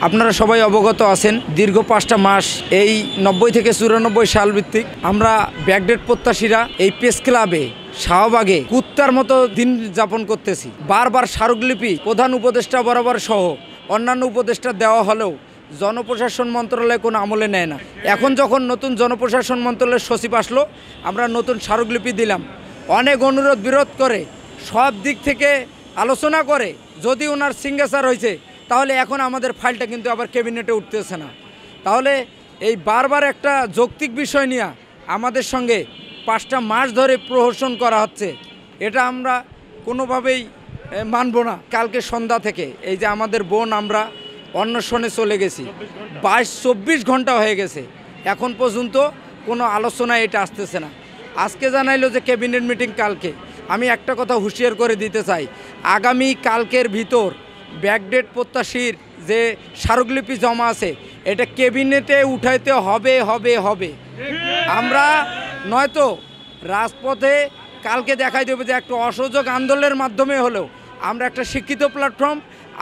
আপনারা সবাই অবগত আছেন দীর্ঘ 5টা মাস এই 90 থেকে 94 সাল ভিত্তিক আমরা ব্যাকডেট প্রত্যাশীরা এই প্রেস ক্লাবে শাহবাগে কুত্তার মতো দিন যাপন করতেছি। বারবার স্মারকলিপি প্রধান উপদেষ্টা বরাবর সহ অন্যান্য উপদেষ্টা দেওয়া হলেও জনপ্রশাসন মন্ত্রণালয় কোনো আমলে নেয় না। এখন যখন নতুন জনপ্রশাসন মন্ত্রণালয়ের সচিব আসলো, আমরা নতুন স্মারকলিপি দিলাম, অনেক অনুরোধ বিরোধ করে সব দিক থেকে আলোচনা করে যদি ওনার সিগনেচার হয়েছে তাহলে এখন আমাদের ফাইলটা কিন্তু আবার ক্যাবিনেটে উঠতেছে না। তাহলে এই বারবার একটা যৌক্তিক বিষয় নিয়ে আমাদের সঙ্গে 5টা মাস ধরে প্রহসন করা হচ্ছে, এটা আমরা কোনোভাবেই মানব না। কালকে সন্ধ্যা থেকে এই যে আমাদের বোন আমরা অন্বেষণে চলে গেছি, 22-24 ঘন্টা হয়ে গেছে, এখন পর্যন্ত কোনো আলোচনা এটা আসতেছে না। আজকে জানাইলো যে ক্যাবিনেট মিটিং কালকে। আমি একটা কথা হুঁশিয়ার করে দিতে চাই, আগামী কালকের ভিতর ব্যাকডেট প্রত্যাশীর যে স্মারকলিপি জমা আছে এটা ক্যাবিনেটে উঠাইতে হবে হবে হবে। আমরা নয়তো রাজপথে কালকে দেখাই দেবে যে একটা অসহযোগ আন্দোলনের মাধ্যমে হলেও আমরা একটা শিক্ষিত প্ল্যাটফর্ম।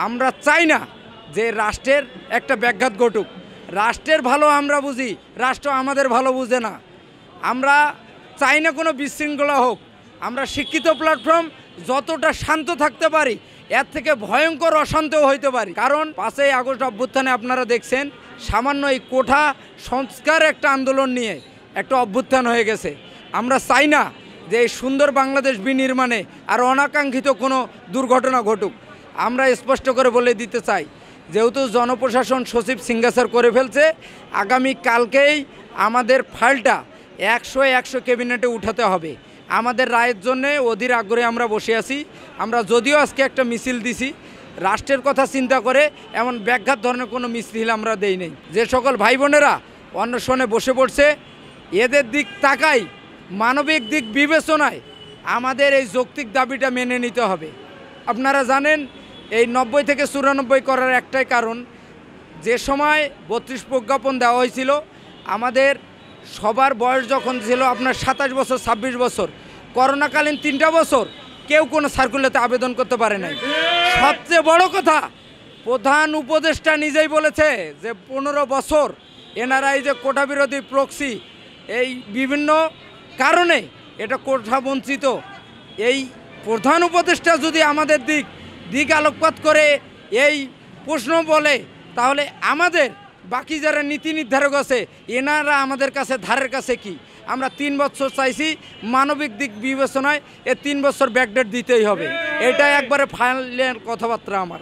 আমরা চাই না যে রাষ্ট্রের একটা ব্যাঘাত ঘটুক। রাষ্ট্রের ভালো আমরা বুঝি, রাষ্ট্র আমাদের ভালো বুঝে না। আমরা চাই না কোনো বিশৃঙ্খলা হোক। আমরা শিক্ষিত প্ল্যাটফর্ম, যতটা শান্ত থাকতে পারি এর থেকে ভয়ঙ্কর অশান্তও হইতে পারি। কারণ 5ই আগস্ট অভ্যুত্থানে আপনারা দেখছেন সামান্য এই কোঠা সংস্কার একটা আন্দোলন নিয়ে একটা অভ্যুত্থান হয়ে গেছে। আমরা চাই না যে এই সুন্দর বাংলাদেশ বিনির্মাণে আর অনাকাঙ্ক্ষিত কোনো দুর্ঘটনা ঘটুক। আমরা স্পষ্ট করে বলে দিতে চাই, যেহেতু জনপ্রশাসন সচিব সিগনেচার করে ফেলছে, আগামী কালকেই আমাদের ফাইলটা 100 ক্যাবিনেটে উঠাতে হবে। আমাদের রায়ের জন্যে অধীর আগ্রহে আমরা বসে আছি। আমরা যদিও আজকে একটা মিছিল দিছি, রাষ্ট্রের কথা চিন্তা করে এমন ব্যাঘাত ধরনের কোনো মিছিল আমরা দেই নেই। যে সকল ভাই বোনেরা অন্বেষণে বসে পড়ছে, এদের দিক তাকাই মানবিক দিক বিবেচনায় আমাদের এই যৌক্তিক দাবিটা মেনে নিতে হবে। আপনারা জানেন এই 90 থেকে 94 করার একটাই কারণ, যে সময় 32 প্রজ্ঞাপন দেওয়া হয়েছিল, আমাদের সবার বয়স যখন ছিল আপনার 27 বছর 26 বছর, করোনাকালীন 3টা বছর কেউ কোনো সার্কুলারতে আবেদন করতে পারে নাই। সবচেয়ে বড় কথা, প্রধান উপদেষ্টা নিজেই বলেছে যে 15 বছর এনআরআই যে কোটা বিরোধী প্রক্সি এই বিভিন্ন কারণে এটা কোটা বঞ্চিত। এই প্রধান উপদেষ্টা যদি আমাদের দিক আলোকপাত করে এই প্রশ্ন বলে, তাহলে আমাদের বাকি যারা নীতি নির্ধারক আছে এনারা আমাদের কাছে ধারের কাছে কি? আমরা 3 বছর চাইছি, মানবিক দিক বিবেচনায় 3 বছর ব্যাকডেট দিতেই হবে। এটা একবারে ফাইনাল কথাবার্তা আমার।